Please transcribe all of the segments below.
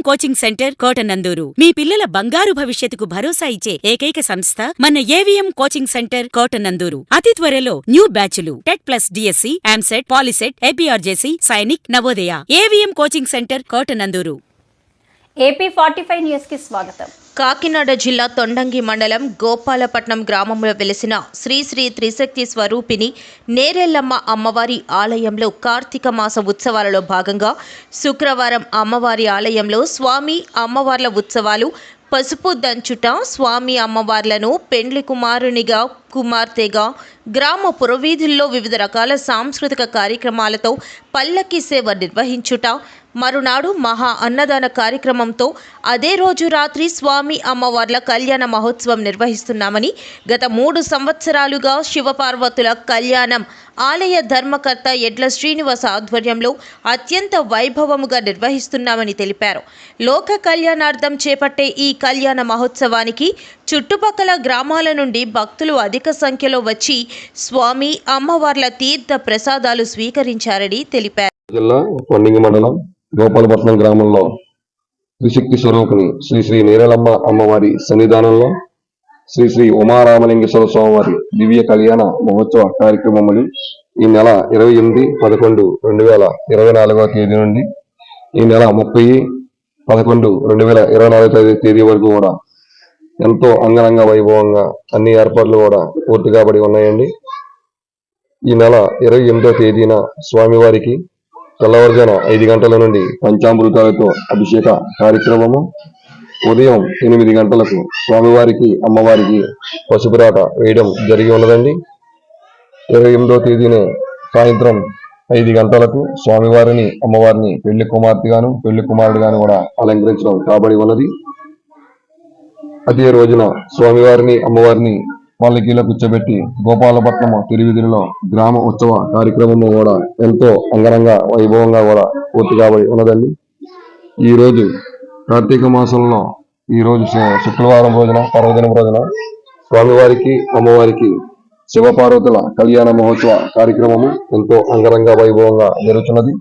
Coaching centre Kotananduru మీ పిల్లల బంగారు భవిష్యత్తుకు భరోసా ఇచ్చే ఏకైక సంస్థ మన ఏవిఎం కోచింగ్ సెంటర్ కోటనందూరు. అతి త్వరలో న్యూ బ్యాచ్లు TET plus DSC, EAMCET, POLYCET, APRJC, Sainik, Navodaya. AVM coaching centre Kotanandur. AP 45 news కి స్వాగతం. కాకినాడ జిల్లా తొండంగి మండలం గోపాలపట్నం గ్రామంలో వెలిసిన శ్రీ శ్రీ త్రిశక్తి స్వరూపిణి నేరెల్లమ్మ అమ్మవారి ఆలయంలో కార్తీక మాస ఉత్సవాలలో భాగంగా శుక్రవారం అమ్మవారి ఆలయంలో స్వామి అమ్మవార్ల ఉత్సవాలు, పసుపు దంచుట, స్వామి అమ్మవార్లను పెండ్లి కుమారునిగా కుమార్తెగా గ్రామ పురవీధుల్లో వివిధ రకాల సాంస్కృతిక కార్యక్రమాలతో పల్లకి సేవ నిర్వహించుట, మరునాడు మహా అన్నదాన కార్యక్రమంతో అదే రోజు రాత్రి స్వామి అమ్మవార్ల కళ్యాణ మహోత్సవం నిర్వహిస్తున్నామని గత 3 సంవత్సరాలుగా శివపార్వతుల కళ్యాణం ఆలయ ధర్మకర్త ఎడ్ల శ్రీనివాస ఆధ్వర్యంలో అత్యంత వైభవముగా నిర్వహిస్తున్నామని తెలిపారు. లోక కళ్యాణార్థం చేపట్టే ఈ కళ్యాణ మహోత్సవానికి చుట్టుపక్కల గ్రామాల నుండి భక్తులు అధిక సంఖ్యలో వచ్చి స్వామి అమ్మవార్ల తీర్థ ప్రసాదాలు స్వీకరించారని తెలిపారు. జిల్లా తొండంగి మండలం గోపాలపట్నం గ్రామంలో త్రిశక్తి స్వరూపిణి శ్రీ శ్రీ నేరెలమ్మ అమ్మవారి సన్నిధానంలో శ్రీ శ్రీ ఉమారామలింగేశ్వర స్వామివారి దివ్య కళ్యాణ మహోత్సవ కార్యక్రమములు ఈ నెల 28/11/2024 తేదీ నుండి ఈ నెల 30/11/2024 తేదీ వరకు కూడా ఎంతో అంగరంగ వైభవంగా అన్ని ఏర్పాట్లు కూడా పూర్తి కాబడి ఉన్నాయండి. ఈ నెల 28వ తేదీన స్వామివారికి తెల్లవారుజామున 5 గంటల నుండి పంచామృతాలతో అభిషేక కార్యక్రమము, ఉదయం 8 గంటలకు స్వామివారికి అమ్మవారికి పసుపురాట వేయడం జరిగి ఉన్నదండి. 28వ తేదీనే సాయంత్రం 5 గంటలకు స్వామివారిని అమ్మవారిని పెళ్లి కుమార్తెగాను పెళ్లి కుమారుడుగాను కూడా అలంకరించడం కాబడి ఉన్నది. అదే రోజున స్వామివారిని అమ్మవారిని పల్లకీలో కూర్చోబెట్టి గోపాలపట్నం తిరువిధిలో గ్రామ ఉత్సవ కార్యక్రమము కూడా ఎంతో అంగరంగ వైభవంగా కూడా పూర్తి కాబడి ఉన్నదండి. ఈ రోజు కార్తీక మాసంలో ఈ రోజు శుక్రవారం రోజున పర్వదినం రోజున స్వామివారికి అమ్మవారికి శివపార్వతుల కళ్యాణ మహోత్సవ కార్యక్రమము ఎంతో అంగరంగ వైభవంగా జరుగుతున్నది.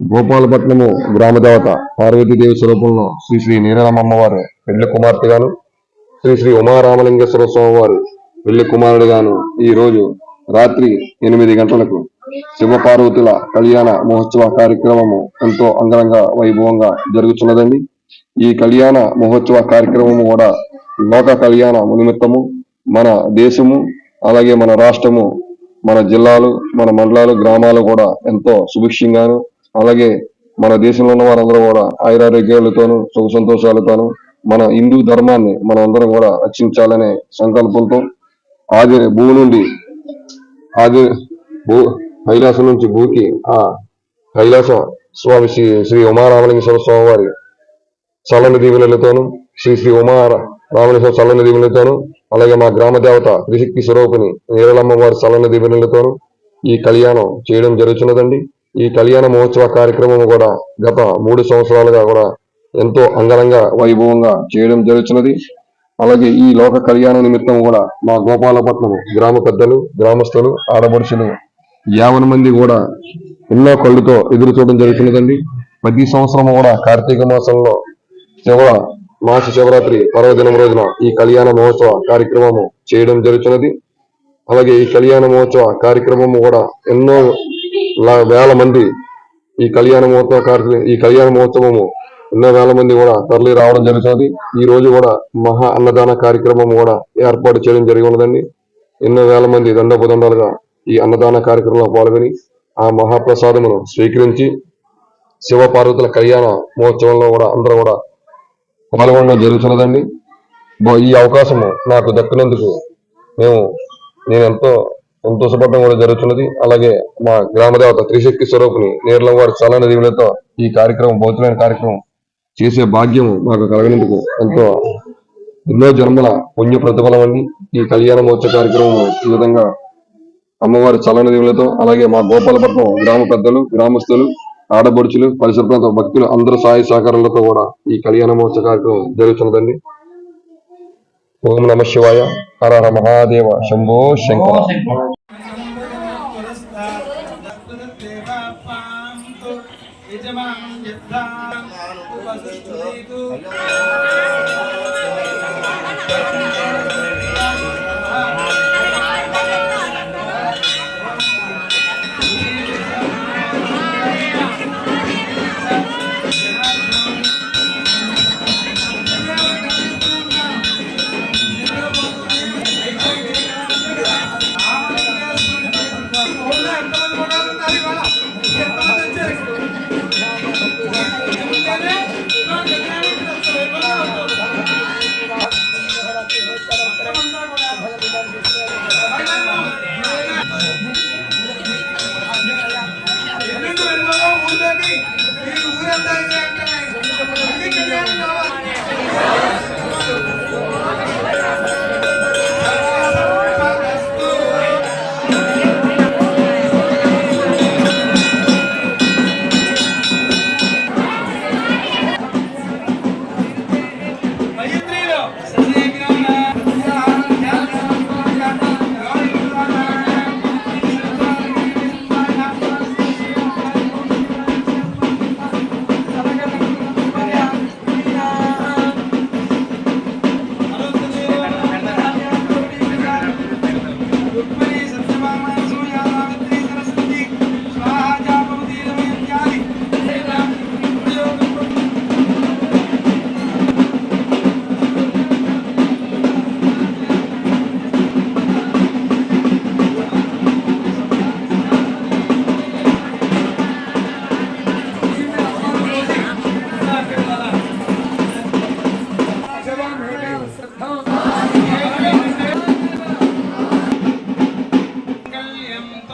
గోపాలపట్నము గ్రామ దేవత పార్వతీదేవి స్వరూపంలో శ్రీ శ్రీ నేరెలమ్మ అమ్మవారు పెళ్లి కుమార్తెగాను, శ్రీ శ్రీ ఉమారామలింగేశ్వర స్వామివారు పెళ్లి కుమారుడుగాను ఈ రోజు రాత్రి 8 గంటలకు శివపార్వతుల కళ్యాణ మహోత్సవ కార్యక్రమము ఎంతో అంగరంగ వైభవంగా జరుగుతున్నదండి. ఈ కళ్యాణ మహోత్సవ కార్యక్రమము కూడా లోక కళ్యాణ నిమిత్తము మన దేశము, అలాగే మన రాష్ట్రము, మన జిల్లాలు, మన మండలాలు, గ్రామాలు కూడా ఎంతో సుభిక్షంగాను, అలాగే మన దేశంలో ఉన్న వారందరూ కూడా ఆయురారోగ్యాలతోనూ సుఖ సంతోషాలతోనూ మన హిందూ ధర్మాన్ని మనం అందరం కూడా రక్షించాలనే సంకల్పంతో భూ నుండి కైలాసం నుంచి భూకి ఆ కైలాస స్వామి శ్రీ ఉమారామలింగేశ్వర స్వామి వారి చల్లని దీవెనలతోనూ శ్రీ శ్రీ ఉమారామలింగేశ్వర చల్లని దీవెనలతోనూ అలాగే మా గ్రామ దేవత త్రిశక్తి స్వరూపిణి నేరెలమ్మ వారి చల్లని దీవెనలతోనూ ఈ కళ్యాణం చేయడం జరుగుతున్నదండి. ఈ కళ్యాణ మహోత్సవ కార్యక్రమం కూడా గత 3 సంవత్సరాలుగా కూడా ఎంతో అంగరంగ వైభవంగా చేయడం జరుగుతున్నది. అలాగే ఈ లోక కళ్యాణ నిమిత్తం కూడా మా గోపాలపట్నం గ్రామ పెద్దలు, గ్రామస్తులు, ఆడపడుచులు 50 మంది కూడా ఎన్నో కళ్ళుతో ఎదురు చూడడం జరుగుతున్నదండి. ప్రతి సంవత్సరం కూడా కార్తీక మాసంలో మాస శివరాత్రి పర్వదినం రోజున ఈ కళ్యాణ మహోత్సవ కార్యక్రమము చేయడం జరుగుతున్నది. అలాగే ఈ కళ్యాణ మహోత్సవ కార్యక్రమము కూడా ఎన్నో వేల మంది ఈ కళ్యాణ మహోత్సవము ఎన్నో వేల మంది కూడా తరలి రావడం జరుగుతుంది. ఈ రోజు కూడా మహా అన్నదాన కార్యక్రమం కూడా ఏర్పాటు చేయడం జరిగి ఉన్నదండి. ఎన్నో వేల మంది దండోపదండాలుగా ఈ అన్నదాన కార్యక్రమంలో పాల్గొని ఆ మహాప్రసాదమును స్వీకరించి శివపార్వతుల కళ్యాణ మహోత్సవంలో కూడా అందరూ కూడా పాల్గొనడం జరుగుతున్నదండి. ఈ అవకాశము నాకు దక్కినందుకు నేను ఎంతో సంతోషపడడం కూడా జరుగుతున్నది. అలాగే మా గ్రామ దేవత త్రిశక్తి స్వరూపిణి నేరెలమ్మ వారి చల్లని దీవెనలతో ఈ కార్యక్రమం భౌతికమైన కార్యక్రమం చేసే భాగ్యం మాకు కలిగినందుకు ఎన్నో జన్మల పుణ్య ప్రతిఫలం అండి. ఈ కళ్యాణ మహోత్సవ కార్యక్రమం ఈ విధంగా అమ్మవారి చల్లని దీవెనలతో అలాగే మా గోపాలపట్నం గ్రామ పెద్దలు, గ్రామస్తులు, ఆడబడుచులు, పరిసర ప్రాంత భక్తులు అందరూ సహాయ సహకారాలతో కూడా ఈ కళ్యాణ మహోత్సవ కార్యక్రమం జరుగుతున్నదండి. ఓం నమ శివాయ. హర హర మహాదేవ. శంభో శంకర. यजमानं यद्धाम् उपस्थितो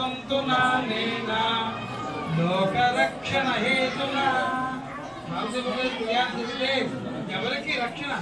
తంతు నానేనా లోకరక్షణ హేతునా ఎవరికి రక్షణ